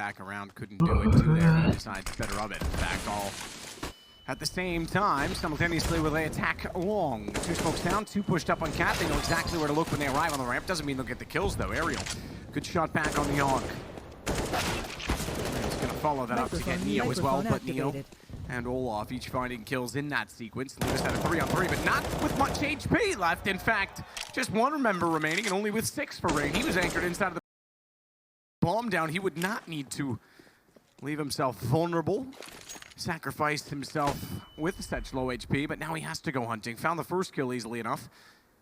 back around, couldn't do it. Two there, he decides better of it. In fact, all at the same time, simultaneously with they attack long. Two smokes down, two pushed up on Cat. They know exactly where to look when they arrive on the ramp. Doesn't mean they'll get the kills though. Aerial, good shot back on the Yonk. He's gonna follow that up to get Neo as well, but Neo and Olaf each finding kills in that sequence. Lewis had a 3-on-3, but not with much HP left. In fact, just one member remaining, and only with 6 for Rain. He was anchored inside of the bomb down. He would not need to leave himself vulnerable. Sacrificed himself with such low HP, but now he has to go hunting. Found the first kill easily enough.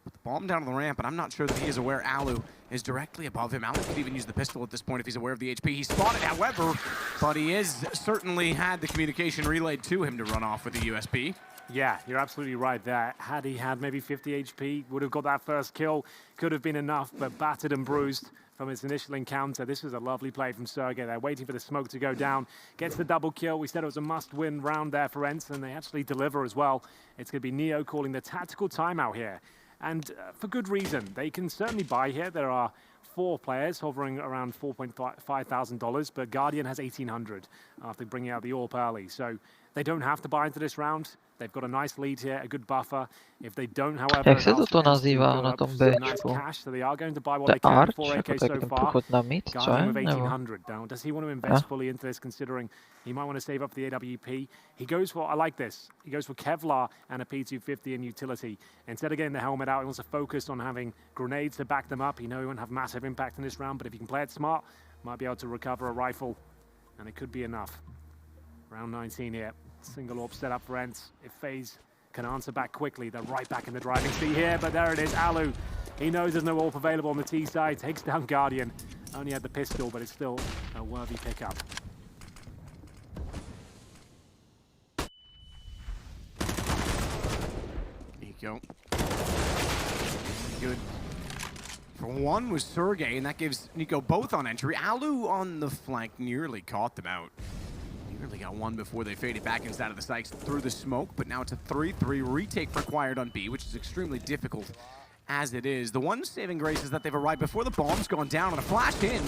Put the bomb down on the ramp, but I'm not sure that he is aware Alu is directly above him. Alu could even use the pistol at this point if he's aware of the HP. He's spotted, however, but he is certainly had the communication relayed to him to run off with the USB. Yeah, you're absolutely right there. Had he had maybe 50 HP, would have got that first kill. Could have been enough, but battered and bruised from his initial encounter. This was a lovely play from Sergey. They're waiting for the smoke to go down. Gets the double kill. We said it was a must-win round there for ENCE, and they actually deliver as well. It's going to be Neo calling the tactical timeout here. And for good reason. They can certainly buy here. There are 4 players hovering around $4,500, but Guardian has 1,800 after bringing out the AWP early. So they don't have to buy into this round. They've got a nice lead here, a good buffer. If they don't, however, Jak se to nazývá na tom Bčku? cash, so they are going to buy what The they can. Arch? 4 AK Jako so taky ten far. průchod na mid, co Guardian je? with Nebo? 1,800 now. Does he want to invest fully into this, considering he might want to save up the AWP? He goes for, I like this, he goes for Kevlar and a P250 in utility. Instead of getting the helmet out, he wants to focus on having grenades to back them up. He knows he won't have massive impact in this round, but if he can play it smart, might be able to recover a rifle, and it could be enough. Round 19 here. Single AWP set up for ENCE. If FaZe can answer back quickly, they're right back in the driving seat here, but there it is, Alu. He knows there's no AWP available on the T side, takes down Guardian. Only had the pistol, but it's still a worthy pickup. Nico. Good. For one was Sergey, and that gives Nico both on entry. Alu on the flank nearly caught them out. Nearly got one before they faded back inside of the sights through the smoke, but now it's a 3-3 retake required on B, which is extremely difficult as it is. The one saving grace is that they've arrived before the bomb's gone down on a flash in.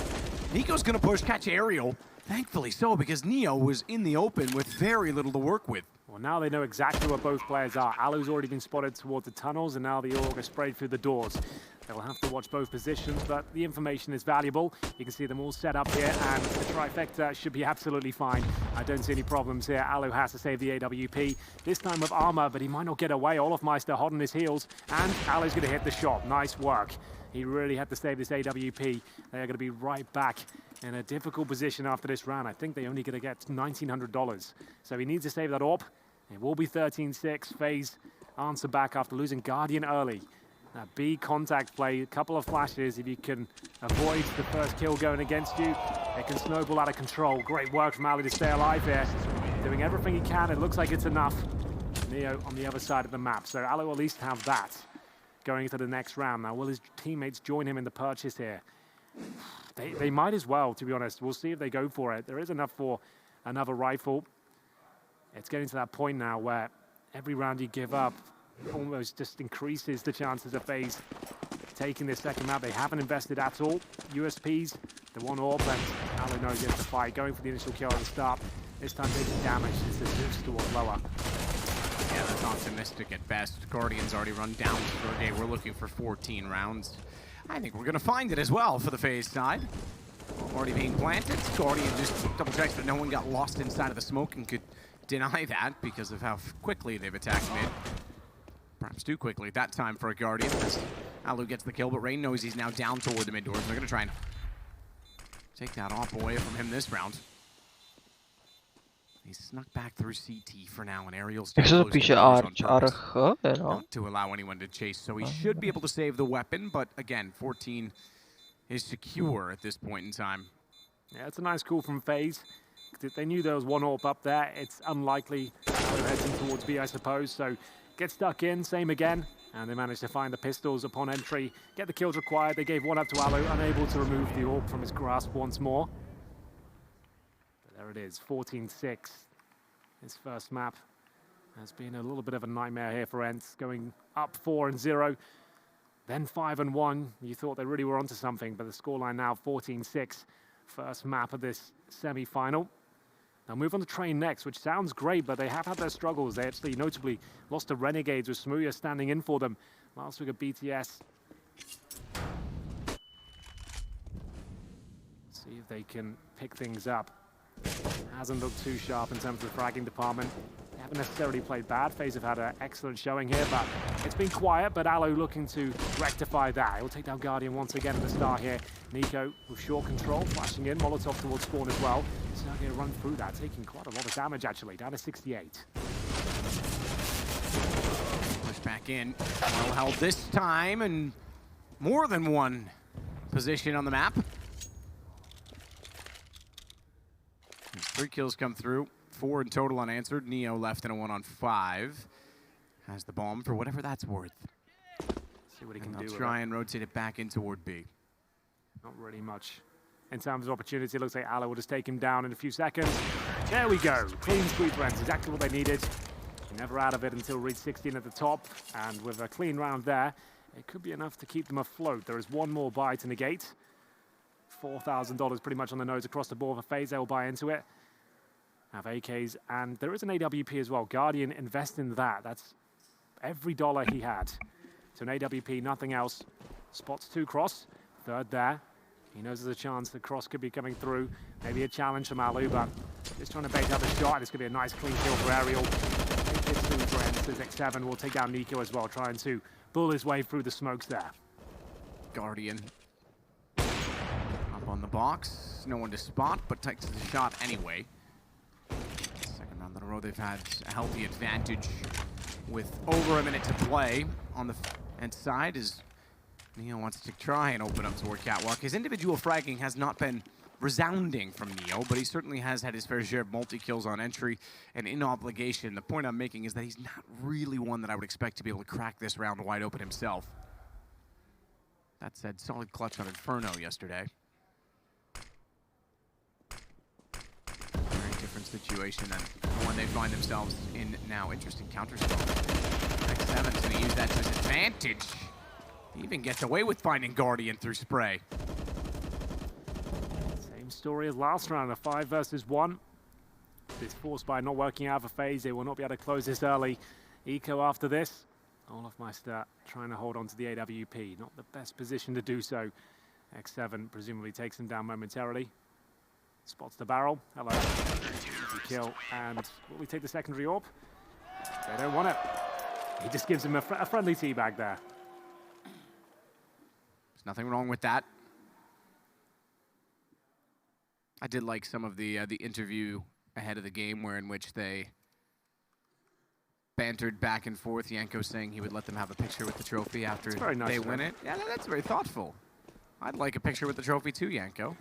Nico's gonna push, catch Aerial. Thankfully so, because Neo was in the open with very little to work with. Well, now they know exactly where both players are. Alu's already been spotted towards the tunnels, and now the AUG are sprayed through the doors. They'll have to watch both positions, but the information is valuable. You can see them all set up here, and the trifecta should be absolutely fine. I don't see any problems here. Alu has to save the AWP, this time with armor, but he might not get away. Olafmeister hot on his heels, and Alu's going to hit the shot. Nice work. He really had to save this AWP. They are going to be right back in a difficult position after this round. I think they're only going to get $1,900. So he needs to save that AWP. It will be 13-6. FaZe answer back after losing Guardian early. B contact play, a couple of flashes. If you can avoid the first kill going against you, it can snowball out of control. Great work from Ali to stay alive here. Doing everything he can. It looks like it's enough. Neo on the other side of the map. So Ali will at least have that going into the next round. Now, will his teammates join him in the purchase here? They might as well, to be honest. We'll see if they go for it. There is enough for another rifle. It's getting to that point now where every round you give up almost just increases the chances of FaZe taking this second map. They haven't invested at all. USPs, the one AWP, and Alu knows he has to fight. Going for the initial kill at the start. This time taking damage as the Zeus towards lower. Yeah, that's optimistic at best. Guardian's already run down to Sergey. We're looking for 14 rounds. I think we're going to find it as well for the FaZe side. Already being planted. Guardian just double checks that no one got lost inside of the smoke and could deny that because of how quickly they've attacked mid. Perhaps too quickly that time for a Guardian as Alu gets the kill, but Rain knows he's now down toward the mid doors. They're going to try and take that off away from him this round. He snuck back through CT for now, and Aerial's Jak se to píše Arch? Arch, not to allow anyone to chase, so he should be able to save the weapon, but again, 14 is secure at this point in time. Yeah, it's a nice call from FaZe. They knew there was one AWP up there. It's unlikely Alu heads in towards B, I suppose, so get stuck in, same again, and they managed to find the pistols upon entry, get the kills required. They gave one up to Alu, unable to remove the AWP from his grasp once more. But there it is, 14-6. His first map has been a little bit of a nightmare here for ENCE, going up 4-0, then 5-1. You thought they really were onto something, but the scoreline now 14-6. First map of this semi-final. They'll move on to Train next, which sounds great, but they have had their struggles. They actually notably lost to Renegades with Smooya standing in for them. Last week at BTS. See if they can pick things up. Hasn't looked too sharp in terms of the fragging department. They haven't necessarily played bad. FaZe have had an excellent showing here, but it's been quiet. But Aloe looking to rectify that. He'll take down Guardian once again at the start here. Nico with short control, flashing in. Molotov towards spawn as well. Sergey run through that, taking quite a lot of damage actually, down to 68. Push back in. Well held this time, and more than one position on the map. 3 kills come through, 4 in total unanswered. Neo left in a 1-on-5. Has the bomb for whatever that's worth. See what he can do. They'll try and rotate it back in toward B. Not really much in terms of opportunity. It looks like Aloe will just take him down in a few seconds. There we go. Clean sweep runs, exactly what they needed. Never out of it until reach 16 at the top. And with a clean round there, it could be enough to keep them afloat. There is one more buy to negate. $4,000 pretty much on the nose across the board for FaZe. They'll buy into it. Have AKs, and there is an AWP as well. Guardian invest in that. That's every dollar he had. So an AWP, nothing else. Spots 2 cross. Third there. He knows there's a chance the cross could be coming through. Maybe a challenge from Alu, but just trying to bait out the shot. It's going to be a nice clean kill for Aerial. X7 will take down Nico as well, trying to bull his way through the smokes there. Guardian up on the box. No one to spot, but takes the shot anyway. Second round in a row, they've had a healthy advantage with over a minute to play on the ENCE side as Neo wants to try and open up toward Catwalk. His individual fragging has not been resounding from Neo, but he certainly has had his fair share of multi-kills on entry and in obligation. The point I'm making is that he's not really one that I would expect to be able to crack this round wide open himself. That said, solid clutch on Inferno yesterday. Very different situation than the one they find themselves in now. Interesting counterspell. X7's going to use that to his advantage. He even gets away with finding Guardian through spray. Same story as last round, a 5 versus 1. This force by not working out for FaZe. They will not be able to close this early. Eco after this. Olofmeister trying to hold on to the AWP. Not the best position to do so. X7 presumably takes him down momentarily. Spots the barrel. Hello. Easy kill. And will we take the secondary AWP? They don't want it. He just gives him a friendly teabag there. There's nothing wrong with that. I did like some of the interview ahead of the game in which they bantered back and forth. Yanko saying he would let them have a picture with the trophy after nice they win it. Yeah, that's very thoughtful. I'd like a picture with the trophy too, Yanko.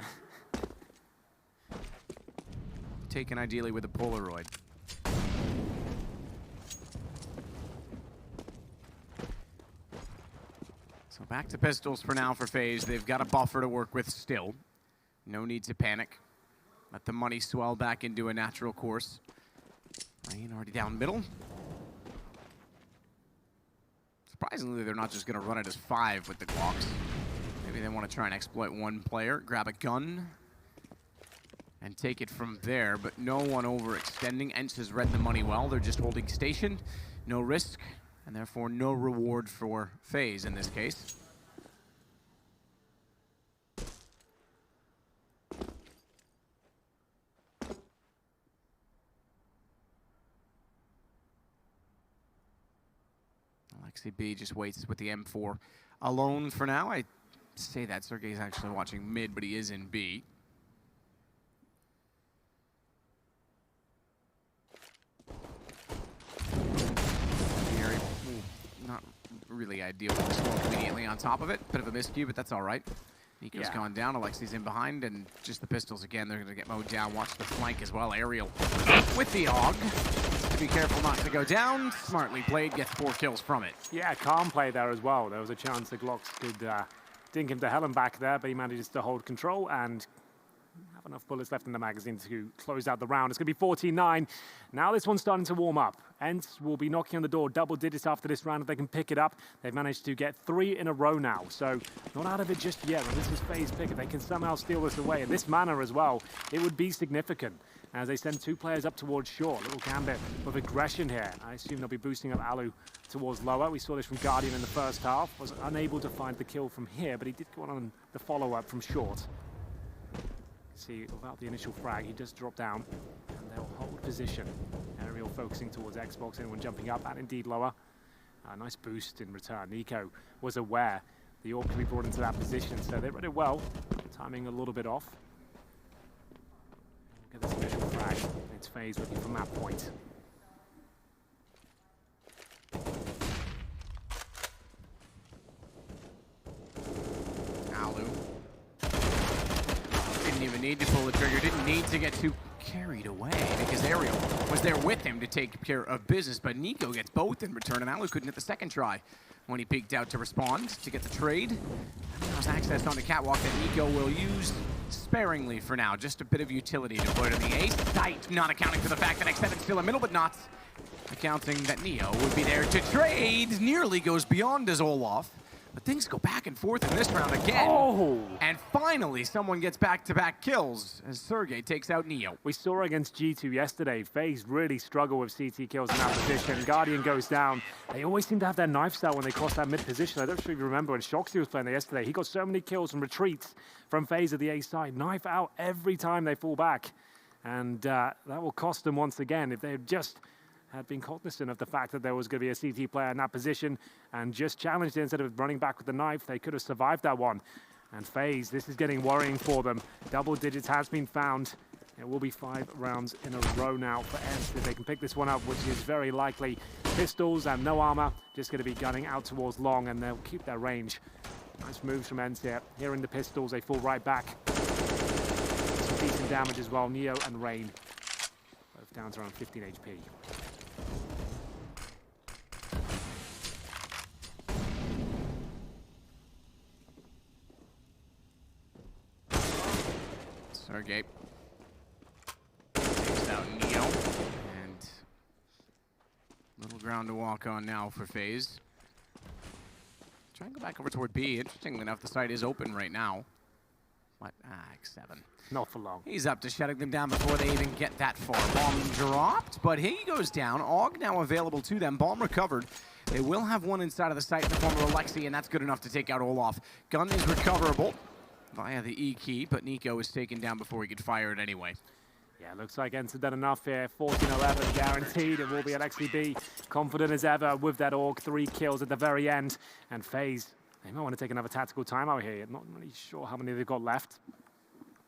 Taken ideally with a Polaroid. So back to pistols for now for FaZe. They've got a buffer to work with still. No need to panic. Let the money swell back into a natural course. Rain already down middle. Surprisingly, they're not just going to run it as 5 with the Glocks. Maybe they want to try and exploit one player, grab a gun, and take it from there, but no one overextending. ENCE has read the money well. They're just holding station, no risk, and therefore no reward for FaZe in this case. Alexi B just waits with the M4 alone for now. I say that Sergey's actually watching mid, but he is in B. Not really ideal with the smoke immediately on top of it. Bit of a miscue, but that's all right. Nico's gone down. Alexi's in behind, and just the pistols again. They're going to get mowed down. Watch the flank as well. Aerial with the AUG. To be careful not to go down. Smartly played. Gets 4 kills from it. Yeah, calm play there as well. There was a chance the Glocks could dink him to hell and back there, but he manages to hold control and have enough bullets left in the magazine to close out the round. It's going to be 14-9. Now this one's starting to warm up. ENCE will be knocking on the door double digits after this round if they can pick it up. They've managed to get 3 in a row now, so not out of it just yet. And this is FaZe pick. If they can somehow steal this away in this manner as well, it would be significant. As they send 2 players up towards short. Little gambit of aggression here. I assume they'll be boosting up Alu towards lower. We saw this from Guardian in the first half. Was unable to find the kill from here, but he did go on the follow-up from short. See, without the initial frag, he does drop down, and they'll hold position. Aerial focusing towards Xbox, anyone jumping up, and indeed lower. Nice boost in return. Nico was aware the AWP can be brought into that position, so they read it well. Timing a little bit off. Get this initial frag. It's FaZe looking from that point. Alu didn't even need to pull the trigger, didn't need to get too carried away because Ariel was there with him to take care of business, but Nico gets both in return, and Alu couldn't hit the second try when he peeked out to respond to get the trade. And there's access on the catwalk that Nico will use sparingly for now. Just a bit of utility to put in the ace site, not accounting for the fact that X7's still in middle, but not accounting that Neo would be there to trade. Nearly goes beyond his Olaf. But things go back and forth in this round again. Oh! And finally, someone gets back-to-back kills as Sergey takes out Neo. We saw against G2 yesterday, FaZe really struggle with CT kills in that position. Guardian goes down. They always seem to have their knife style when they cross that mid position. I don't sure if you remember when Shoxy was playing there yesterday. He got so many kills from retreats from FaZe at the A side. Knife out every time they fall back. And that will cost them once again if they had just had been cognizant of the fact that there was going to be a CT player in that position and just challenged it instead of running back with the knife. They could have survived that one. And FaZe, this is getting worrying for them. Double digits has been found. It will be 5 rounds in a row now for ENCE if they can pick this one up, which is very likely. Pistols and no armor, just going to be gunning out towards long, and they'll keep their range. Nice moves from ENCE here. Hearing the pistols, they fall right back. Some decent damage as well. Neo and Rain both down to around 15 HP. Sergey takes out Neo, and little ground to walk on now for FaZe. Try and go back over toward B. Interestingly enough, the site is open right now. What? X7. Not for long. He's up to shutting them down before they even get that far. Bomb dropped, but he goes down. AUG now available to them. Bomb recovered. They will have one inside of the site in the form of Alexi, and that's good enough to take out Olaf. Gun is recoverable via the E key, but Nico was taken down before he could fire it anyway. Yeah, looks like ENCE have done enough here. 14-11 guaranteed. It will be Alexi B. Confident as ever with that AUG. 3 kills at the very end. And FaZe, they might want to take another tactical timeout here. Not really sure how many they've got left.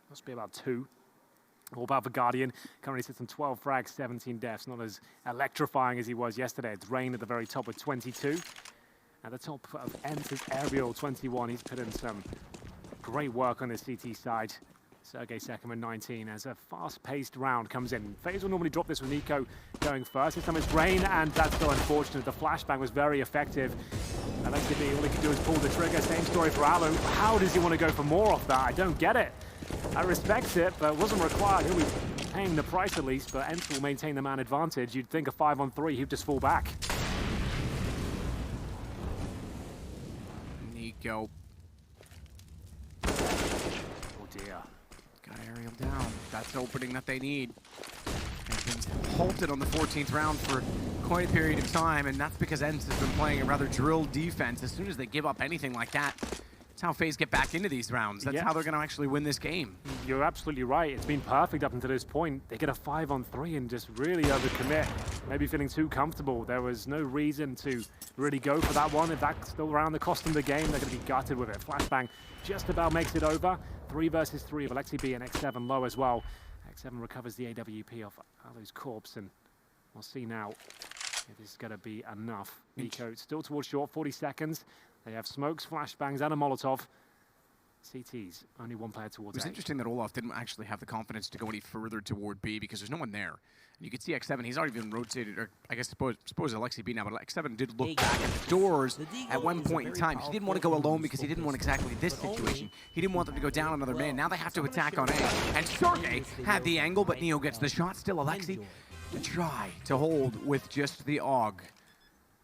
Must be about 2. All about the Guardian. Currently sits on 12 frags, 17 deaths. Not as electrifying as he was yesterday. It's Rain at the very top with 22. At the top of ENCE's Ariel, 21. He's put in some great work on the CT side. Sergey second with 19 as a fast-paced round comes in. FaZe will normally drop this with Nico going first. This time it's Rain, and that's so unfortunate. The flashbang was very effective. Alexi, all he could do is pull the trigger. Same story for Alu. How does he want to go for more off that? I don't get it. I respect it, but it wasn't required. He'll be paying the price at least, but ENCE will maintain the man advantage. You'd think a 5-on-3, he'd just fall back. Nico. Oh dear. Got Ariel down. That's the opening that they need. They've been halted on the 14th round for quite a period of time, and that's because ENCE has been playing a rather drilled defense. As soon as they give up anything like that, that's how FaZe get back into these rounds. That's how they're going to actually win this game. You're absolutely right. It's been perfect up until this point. They get a 5-on-3 and just really overcommit. Maybe feeling too comfortable. There was no reason to really go for that one. If that's still around the cost of the game, they're going to be gutted with it. Flashbang just about makes it over. 3 versus 3 of Alexi B and X7 low as well. X7 recovers the AWP off Alu's corpse, and we'll see now if this is going to be enough. Nico still towards short, 40 seconds. They have smokes, flashbangs, and a Molotov. CT's only one player towards It was A. interesting that Olaf didn't actually have the confidence to go any further toward B because there's no one there. And you can see X7, he's already been rotated, or I guess suppose Alexi B now, but X7 did look back at the doors at one point in time. He didn't want to go alone because he didn't want exactly this situation. He didn't want them to go down another man. Now they have to attack on A. And Sergey had the angle, but Neo gets the shot. Still Alexi to try to hold with just the AUG.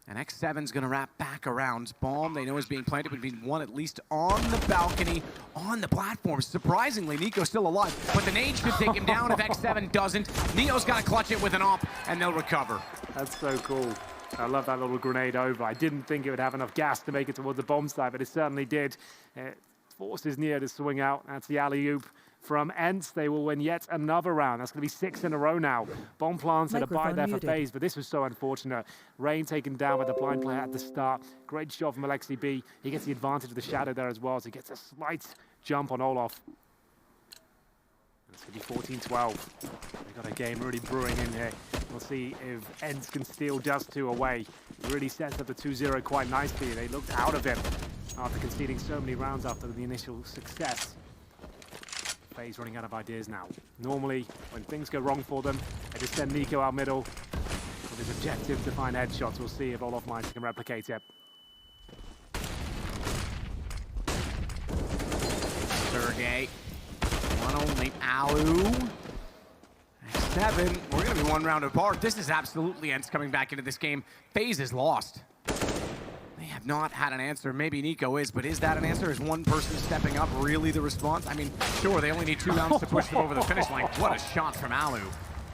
And X7's gonna wrap back around. Bomb, they know is being planted, but being one at least on the balcony, on the platform. Surprisingly, Nico's still alive, but the nade should take him down if X7 doesn't. Neo's gotta clutch it with an op, and they'll recover. That's so cool. I love that little grenade over. I didn't think it would have enough gas to make it towards the bomb site, but it certainly did. It forces Neo to swing out. That's the alley-oop from ENCE. They will win yet another round. That's going to be 6 in a row now. Bomb plants had a buy there for FaZe, but this was so unfortunate. Rain taken down by the blind player at the start. Great shot from Alexi B. He gets the advantage of the shadow there as well, so he gets a slight jump on Olaf. It's going to be 14-12. They've got a game really brewing in here. We'll see if ENCE can steal DUST2 away. It really sets up the 2-0 quite nicely. They looked out of him after conceding so many rounds after the initial success. FaZe running out of ideas now. Normally, when things go wrong for them, they just send Nico out middle with his objective to find headshots. We'll see if Olaf Mines can replicate it. Sergey, one only. Alu. X7, we're gonna be one round apart. This is absolutely ENCE coming back into this game. FaZe is lost. They have not had an answer. Maybe Nico is, but is that an answer? Is one person stepping up really the response? I mean, sure, they only need 2 rounds to push them over the finish line. What a shot from Alu.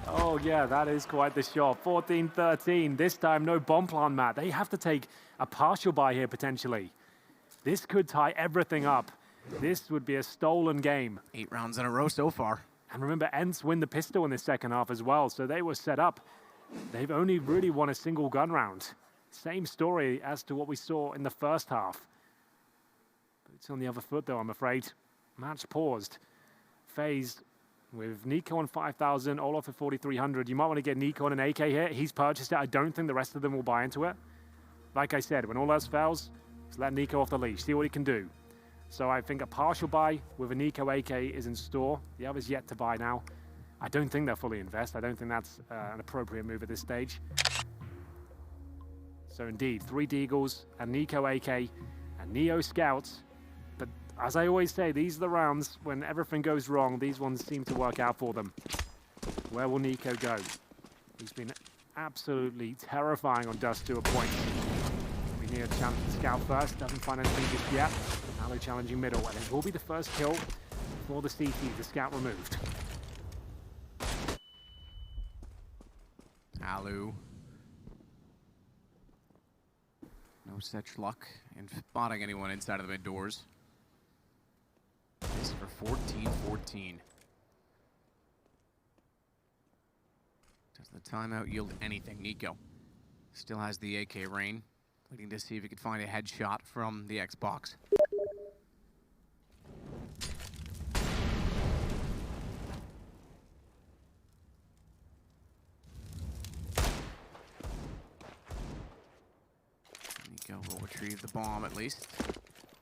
Oh, yeah, that is quite the shot. 14-13. This time, no bomb plant, Matt. They have to take a partial buy here, potentially. This could tie everything up. This would be a stolen game. 8 rounds in a row so far. And remember, ENCE win the pistol in the second half as well, so they were set up. They've only really won a single gun round. Same story as to what we saw in the first half. But it's on the other foot, though, I'm afraid. Match paused. FaZe with Nico on 5,000, Olaf at 4,300. You might want to get Nico on an AK here. He's purchased it. I don't think the rest of them will buy into it. Like I said, when all else fails, just let Nico off the leash. See what he can do. So I think a partial buy with a Nico AK is in store. The other's yet to buy now. I don't think they'll fully invest. I don't think that's an appropriate move at this stage. So indeed, 3 Deagles, a Nico AK, and Neo Scouts. But as I always say, these are the rounds when everything goes wrong. These ones seem to work out for them. Where will Nico go? He's been absolutely terrifying on DUST to a point. We need a chance to scout first. Doesn't find anything just yet. Alu challenging middle, and it will be the first kill for the CT, the scout removed. Alu. No such luck in spotting anyone inside of the mid doors. This for 14-14. Does the timeout yield anything? Nico still has the AK Rain, waiting to see if he could find a headshot from the Xbox. Will retrieve the bomb at least.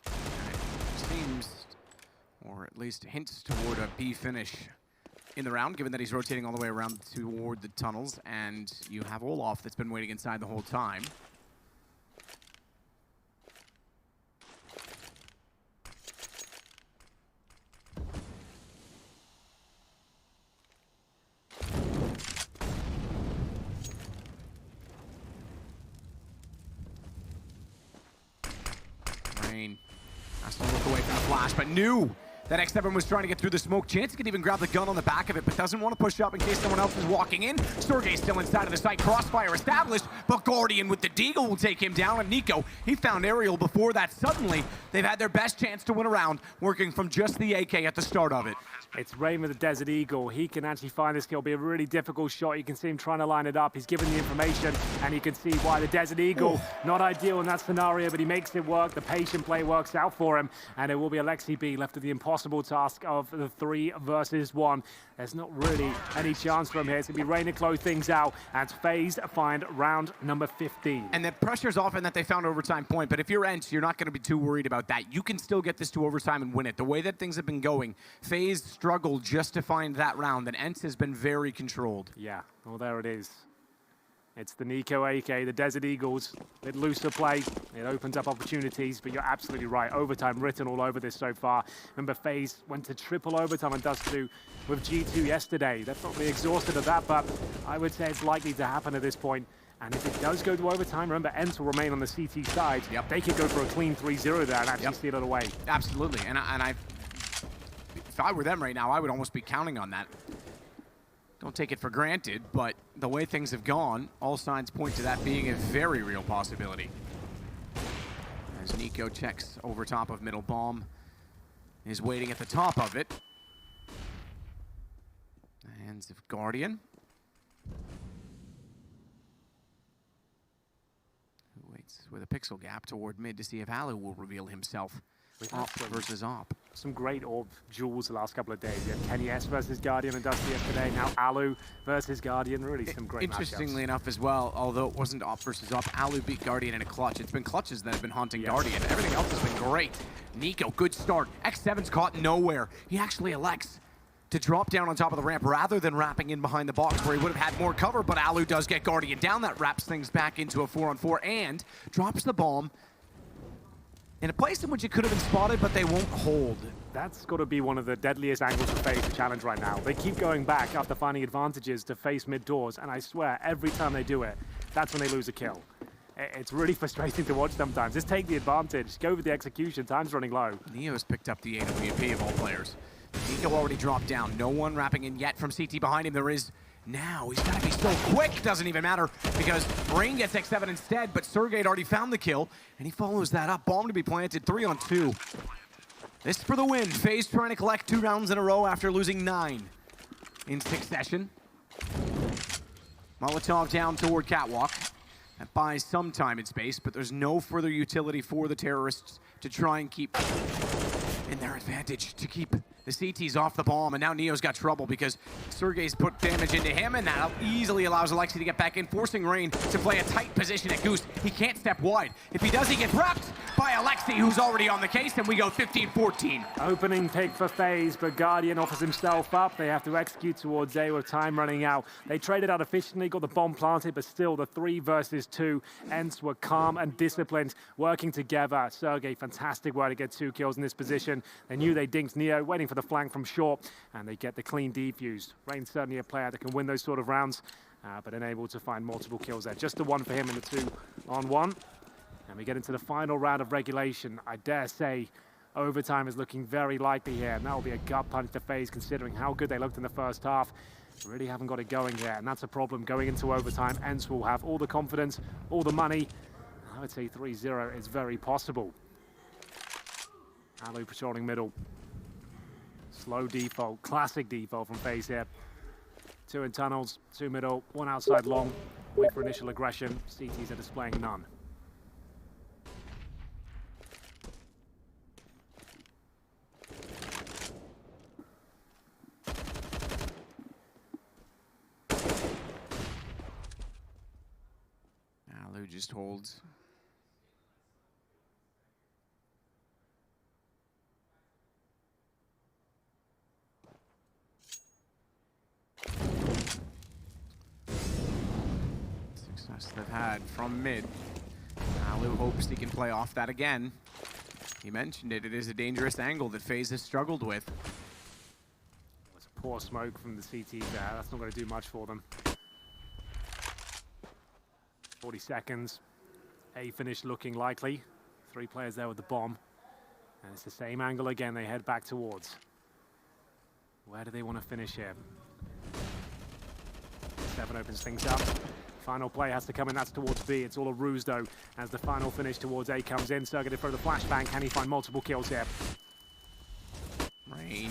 And it seems, or at least hints toward a B finish in the round, given that he's rotating all the way around toward the tunnels, and you have Olaf that's been waiting inside the whole time. Has to look away from the flash, but knew that X7 was trying to get through the smoke. Chance could even grab the gun on the back of it, but doesn't want to push up in case someone else is walking in. Sergey's still inside of the site. Crossfire established, but Guardian with the Deagle will take him down. And Nico, he found Aerial before that. Suddenly, they've had their best chance to win a round, working from just the AK at the start of it. It's Rain with the Desert Eagle. He can actually find this kill. It'll be a really difficult shot. You can see him trying to line it up. He's given the information, and you can see why the Desert Eagle, not ideal in that scenario, but he makes it work. The patient play works out for him, and it will be Alexi B left of the imposter. impossible task of the 3 versus 1. There's not really any chance for him here. It's going to be Rain to close things out as FaZe find round number 15. And the pressure's off in that they found overtime point, but if you're ENCE, you're not going to be too worried about that. You can still get this to overtime and win it. The way that things have been going, FaZe struggled just to find that round, and ENCE has been very controlled. Yeah, well, there it is. It's the Nico AK, the Desert Eagles. A bit looser play. It opens up opportunities, but you're absolutely right. Overtime written all over this so far. Remember, FaZe went to triple overtime on DUST2 with G2 yesterday. They're probably exhausted of that, but I would say it's likely to happen at this point. And if it does go to overtime, remember, ENCE will remain on the CT side. Yep. They could go for a clean 3-0 there and actually steal it away. Absolutely, and if I were them right now, I would almost be counting on that. Don't take it for granted, but the way things have gone, all signs point to that being a very real possibility. As Nico checks over top of middle, bomb is waiting at the top of it. Hands of Guardian. Who waits with a pixel gap toward mid to see if Alu will reveal himself. Op versus Op. Some great orb duels the last couple of days. You had Kenny S versus Guardian and Dusty yesterday. Now Alu versus Guardian. Really some great Interestingly matchups. enough as well, although it wasn't Op versus Op, Alu beat Guardian in a clutch. It's been clutches that have been haunting Guardian. Everything else has been great. Nico, good start. X7's caught nowhere. He actually elects to drop down on top of the ramp rather than wrapping in behind the box where he would have had more cover, but Alu does get Guardian down. That wraps things back into a 4-on-4 and drops the bomb in a place in which it could have been spotted, but they won't hold. That's got to be one of the deadliest angles for FaZe to challenge right now. They keep going back after finding advantages to face mid-doors, and I swear, every time they do it, that's when they lose a kill. It's really frustrating to watch sometimes. Just take the advantage, go with the execution, time's running low. Neo's picked up the AWP of all players. Nico already dropped down. No one wrapping in yet from CT behind him. There is now. He's got to be so quick. Doesn't even matter because Rain gets X7 instead, but Sergey had already found the kill, and he follows that up. Bomb to be planted, 3-on-2. This for the win. FaZe trying to collect 2 rounds in a row after losing 9 in succession. Molotov down toward Catwalk. That buys some time and space, but there's no further utility for the terrorists to try and keep in their advantage, to keep the CTs off the bomb, and now Neo's got trouble because Sergey's put damage into him, and that easily allows Alexi to get back in, forcing Rain to play a tight position at Goose. He can't step wide. If he does, he gets wrapped by Alexi, who's already on the case, and we go 15-14. Opening pick for FaZe, but Guardian offers himself up. They have to execute towards A with time running out. They traded out efficiently, got the bomb planted, but still the 3 versus 2. ENCE were calm and disciplined, working together. Sergey, fantastic work to get 2 kills in this position. They knew they dinked Neo, waiting for the flank from short, and they get the clean defuse. Rain's certainly a player that can win those sort of rounds, but unable to find multiple kills there. Just the 1 for him in the 2-on-1. And we get into the final round of regulation. I dare say overtime is looking very likely here, and that will be a gut punch to FaZe considering how good they looked in the first half. Really haven't got it going yet, and that's a problem going into overtime. ENCE will have all the confidence, all the money. I would say 3-0 is very possible. Alu patrolling middle. Slow default, classic default from FaZe here. 2 in tunnels, 2 middle, 1 outside long. Wait for initial aggression. CTs are displaying none. Alu just holds. Success they've had from mid. Alu hopes he can play off that again. He mentioned it. It is a dangerous angle that FaZe has struggled with. It was a poor smoke from the CT there. That's not going to do much for them. 40 seconds. A finish looking likely. 3 players there with the bomb. And it's the same angle again they head back towards. Where do they want to finish here? 7 opens things up. Final play has to come in, that's towards B. It's all a ruse though, as the final finish towards A comes in. Sergey to throw the flashbang. Can he find multiple kills here? Rain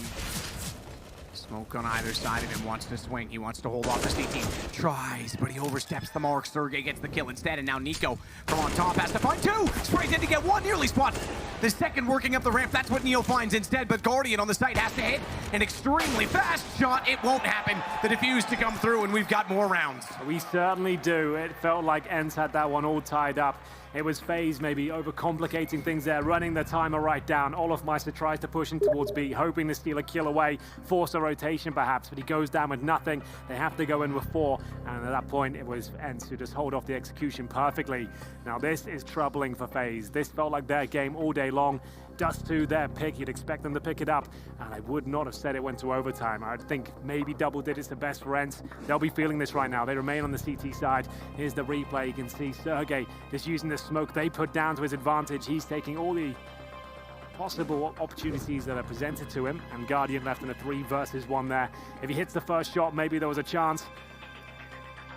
Smoke on either side of him, wants to swing. He wants to hold off the CT. Tries, but he oversteps the mark. Sergey gets the kill instead, and now Nico from on top has to find two. Sprays in to get one, nearly spots the second working up the ramp. That's what Neo finds instead, but Guardian on the site has to hit an extremely fast shot. It won't happen. The defuse to come through, and we've got more rounds. We certainly do. It felt like ENCE had that one all tied up. It was FaZe maybe overcomplicating things there, running the timer right down. Olofmeister tries to push him towards B, hoping to steal a kill away, force a rotation perhaps, but he goes down with nothing. They have to go in with 4, and at that point it was ENCE who just hold off the execution perfectly. Now this is troubling for FaZe. This felt like their game all day long. DUST2, their pick, you'd expect them to pick it up, and I would not have said it went to overtime. I'd think maybe double digits the best for ENCE. They'll be feeling this right now. They remain on the CT side. Here's the replay. You can see Sergey just using the smoke they put down to his advantage. He's taking all the possible opportunities that are presented to him, and Guardian left in a 3 versus 1 there. If he hits the first shot, maybe there was a chance,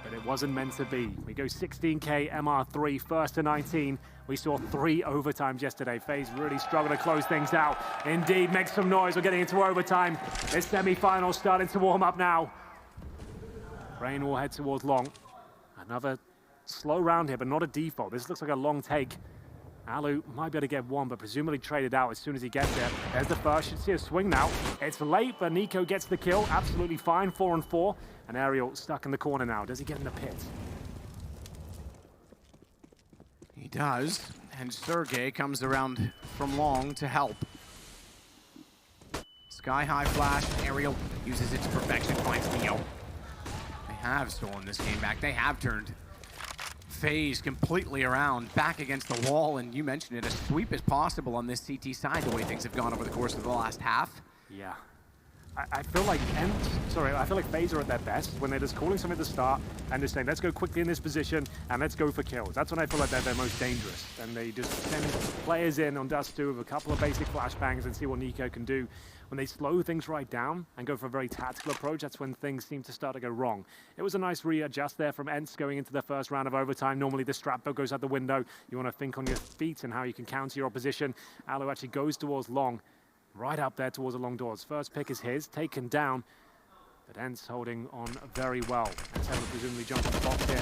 but it wasn't meant to be. We go 16K MR3, first to 19. We saw 3 overtimes yesterday. FaZe really struggled to close things out. Indeed, make some noise. We're getting into overtime. This semi-final starting to warm up now. Rain will head towards long. Another slow round here, but not a default. This looks like a long take. Alu might be able to get 1, but presumably traded out as soon as he gets there. There's the first. Should see a swing now. It's late, but Nico gets the kill. Absolutely fine. 4 on 4. And Ariel stuck in the corner now. Does he get in the pit? He does, and Sergey comes around from long to help. Sky high flash. Ariel uses it to perfection. Finds Neo. They have stolen this game back. They have turned FaZe completely around, back against the wall, and you mentioned it, a sweep is possible on this CT side, the way things have gone over the course of the last half. Yeah. I feel like I feel like FaZe are at their best when they're just calling something at the start and just saying, let's go quickly in this position and let's go for kills. That's when I feel like they're their most dangerous. And they just send players in on DUST2 with a couple of basic flashbangs and see what Nico can do. When they slow things right down and go for a very tactical approach, that's when things seem to start to go wrong. It was a nice readjust there from ENCE going into the first round of overtime. Normally the strap bow goes out the window. You want to think on your feet and how you can counter your opposition. Alu actually goes towards long. Right up there towards the long doors. First pick is his, taken down, but ENCE holding on very well. ENCE will presumably jump on the box here.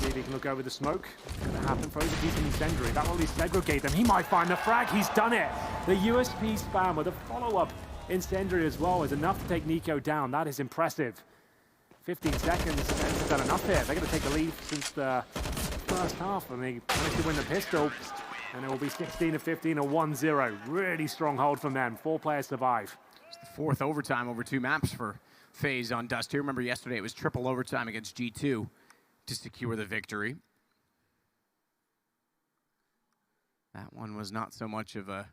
See if he can look over the smoke. It's going to happen for a decent incendiary. That will at least segregate them. He might find the frag. He's done it. The USP spam with a follow-up incendiary as well is enough to take Nico down. That is impressive. 15 seconds. ENCE has done enough here. They're going to take the lead since the first half, and they managed to win the pistol. And it will be 16-15 or 1-0. Really strong hold from them. 4 players survive. It's the 4th overtime over 2 maps for FaZe on DUST2. Remember yesterday it was triple overtime against G2 to secure the victory. That one was not so much of a